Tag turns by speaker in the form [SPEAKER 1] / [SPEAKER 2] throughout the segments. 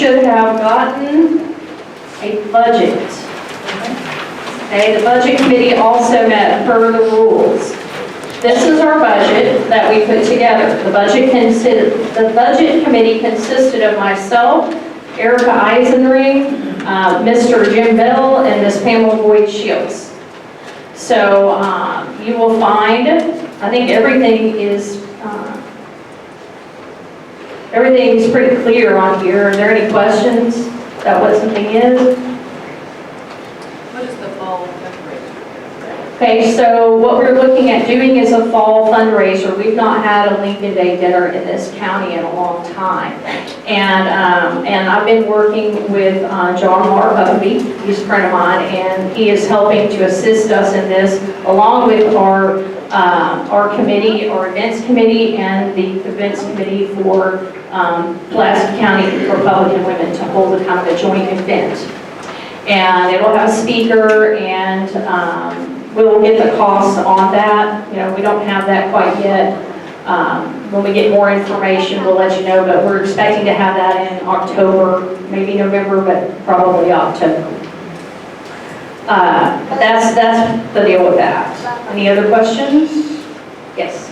[SPEAKER 1] should have gotten a budget. Okay, the budget committee also met per the rules. This is our budget that we put together. The budget committee consisted of myself, Erica Eisenring, Mr. Jim Bell, and Ms. Pamela Boyd Shields. So you will find, I think everything is pretty clear on here. Are there any questions about what something is?
[SPEAKER 2] What is the fall fundraiser?
[SPEAKER 1] Okay, so what we're looking at doing is a fall fundraiser. We've not had a Lincoln Day dinner in this county in a long time. And I've been working with John Marbury, he's a friend of mine, and he is helping to assist us in this, along with our committee, our events committee, and the events committee for Pulaski County Republican Women to hold a kind of a joint event. And it'll have a speaker, and we'll get the costs on that. You know, we don't have that quite yet. When we get more information, we'll let you know, but we're expecting to have that in October, maybe November, but probably October. That's the deal with that. Any other questions? Yes.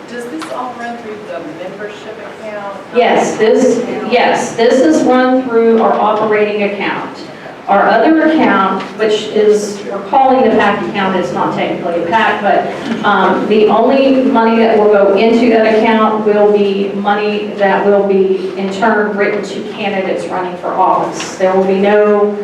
[SPEAKER 2] Does this all run through the membership account?
[SPEAKER 1] Yes, this is run through our operating account. Our other account, which is, we're calling the PAC account, it's not technically a PAC, but the only money that will go into that account will be money that will be in turn written to candidates running for office. There will be no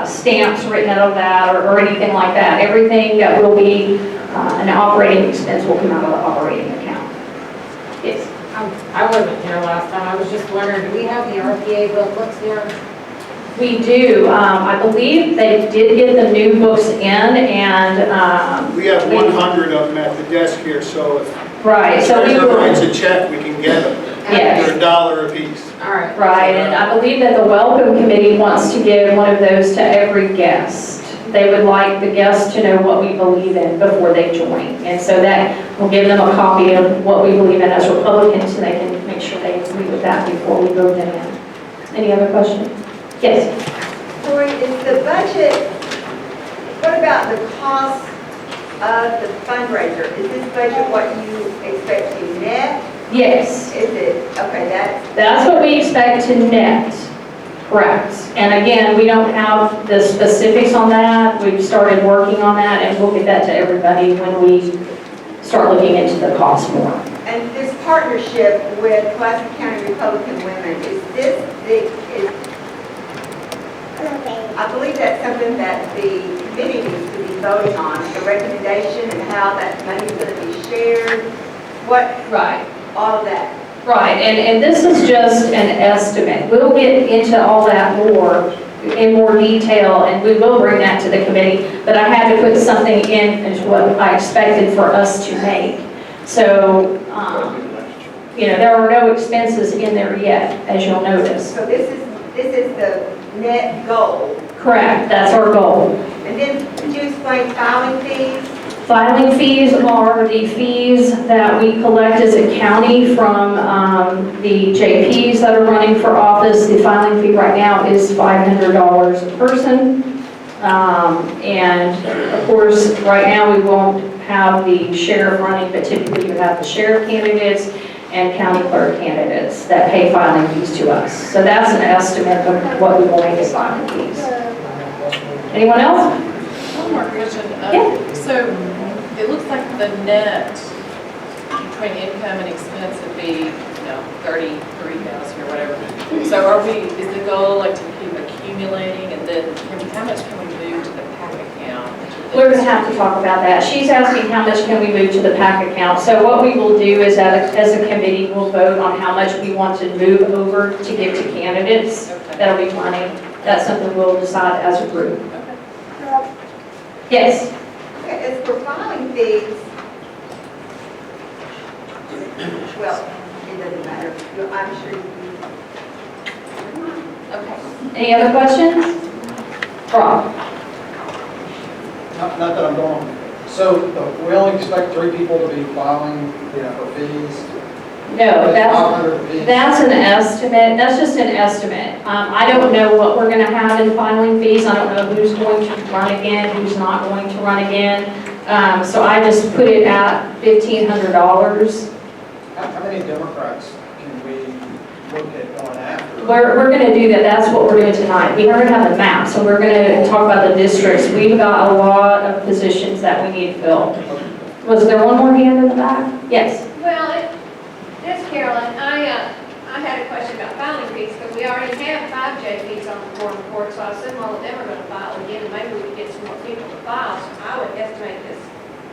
[SPEAKER 1] stamps written out of that or anything like that. Everything that will be an operating expense will come out of the operating account. Yes.
[SPEAKER 3] I wasn't here last time. I was just wondering, do we have the RPA booklets here?
[SPEAKER 1] We do. I believe they did get the new books in, and
[SPEAKER 4] we have 100 of them at the desk here, so if
[SPEAKER 1] right. So we
[SPEAKER 4] writes a check, we can get them.
[SPEAKER 1] Yes.
[SPEAKER 4] They're $1 a piece.
[SPEAKER 3] All right.
[SPEAKER 1] Right, and I believe that the welcome committee wants to give one of those to every guest. They would like the guests to know what we believe in before they join, and so that will give them a copy of what we believe in as Republicans, so they can make sure they agree with that before we vote them in. Any other questions? Yes.
[SPEAKER 5] Lori, is the budget, what about the cost of the fundraiser? Is this budget what you expect to net?
[SPEAKER 1] Yes.
[SPEAKER 5] Is it, okay,
[SPEAKER 1] That's what we expect to net, correct. And again, we don't have the specifics on that. We've started working on that, and we'll get that to everybody when we start looking into the cost more.
[SPEAKER 5] and this partnership with Pulaski County Republican Women, is this I believe that's something that the committee needs to be voting on, the recommendation and how that money is going to be shared,
[SPEAKER 1] Right.
[SPEAKER 5] all of that.
[SPEAKER 1] Right, and this is just an estimate. We'll get into all that more, in more detail, and we will bring that to the committee, but I had to put something in as what I expected for us to make. So, you know, there are no expenses in there yet, as you'll notice.
[SPEAKER 5] So this is the net goal.
[SPEAKER 1] Correct, that's our goal.
[SPEAKER 5] And then could you explain filing fees?
[SPEAKER 1] Filing fees are the fees that we collect as a county from the JPs that are running for office. The filing fee right now is $500 a person. And of course, right now we won't have the sheriff running, but typically you have the sheriff candidates and county clerk candidates that pay filing fees to us. So that's an estimate of what we will make as filing fees. Anyone else?
[SPEAKER 2] One more question.
[SPEAKER 1] Yeah.
[SPEAKER 2] So it looks like the net between income and expense would be, 33,000 or whatever. So is the goal like to keep accumulating, and then how much can we move to the PAC account?
[SPEAKER 1] We're going to have to talk about that. She's asking how much can we move to the PAC account. So what we will do is that as a committee, we'll vote on how much we want to move over to give to candidates.
[SPEAKER 2] Okay.
[SPEAKER 1] That'll be money. That's something we'll decide as a group.
[SPEAKER 2] Okay.
[SPEAKER 1] Yes?
[SPEAKER 5] Okay, as for filing fees, well, it doesn't matter. I'm sure you.
[SPEAKER 1] Okay. Any other questions? Rob?
[SPEAKER 6] Not that I'm going. So we only expect 3 people to be filing, for fees.
[SPEAKER 1] No, that's an estimate, that's just an estimate. I don't know what we're gonna have in filing fees, I don't know who's going to run again, who's not going to run again. So I just put it at $1,500.
[SPEAKER 6] How many Democrats can we look at going after?
[SPEAKER 1] We're gonna do that, that's what we're doing tonight. We already have the map, so we're gonna talk about the districts. We've got a lot of positions that we need to fill. Was there one more hand in the back? Yes.
[SPEAKER 7] Well, this Carolyn, I had a question about filing fees, because we already have 5 JPs on the board report, so I assume all of them are going to file again, and maybe we could get some more people to file. So I would estimate this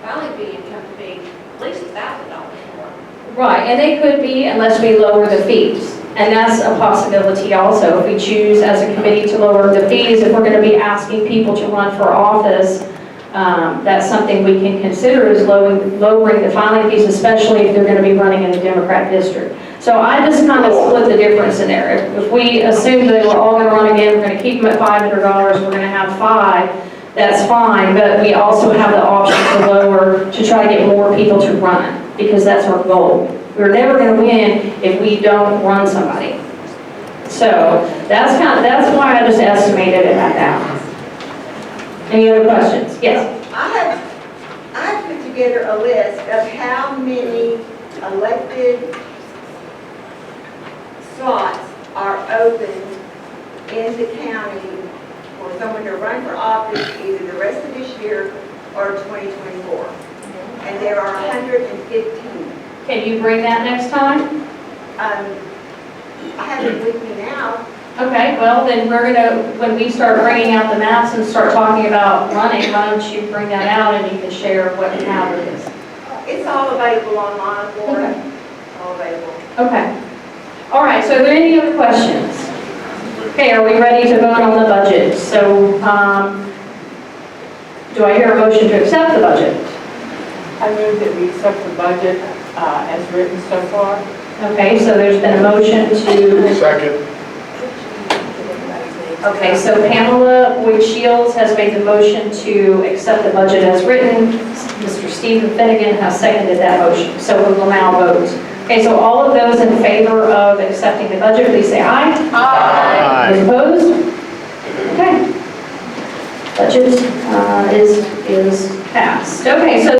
[SPEAKER 7] filing fee income to be at least $1,000 more.
[SPEAKER 1] Right, and they could be unless we lower the fees. And that's a possibility also. If we choose as a committee to lower the fees, if we're going to be asking people to run for office, that's something we can consider is lowering the filing fees, especially if they're going to be running in a Democrat district. So I just kind of split the difference in there. If we assume that we're all going to run again, we're going to keep them at $500, we're going to have 5, that's fine, but we also have the option to lower to try to get more people to run, because that's our goal. We're never going to win if we don't run somebody. So that's why I just estimated it at that. Any other questions? Yes.
[SPEAKER 5] I have put together a list of how many elected slots are open in the county for someone to run for office either the rest of this year or 2024. And there are 115.
[SPEAKER 1] Can you bring that next time?
[SPEAKER 5] I have it with me now.
[SPEAKER 1] Okay, well, then we're gonna, when we start bringing out the maps and start talking about running, why don't you bring that out and you can share what you have with us?
[SPEAKER 5] It's all available online for
[SPEAKER 1] Okay.
[SPEAKER 5] it. All available.
[SPEAKER 1] Okay. All right, so are there any other questions? Okay, are we ready to vote on the budget? So, do I hear a motion to accept the budget?
[SPEAKER 3] I move that we accept the budget as written so far.
[SPEAKER 1] Okay, so there's been a motion to,
[SPEAKER 4] Second.
[SPEAKER 1] okay, so Pamela Boyd Shields has made the motion to accept the budget as written. Mr. Stephen Finnegan has seconded that motion, so we will now vote. Okay, so all of those in favor of accepting the budget, please say aye.
[SPEAKER 4] Aye.
[SPEAKER 1] Those opposed? Okay. Budget is passed. Okay, so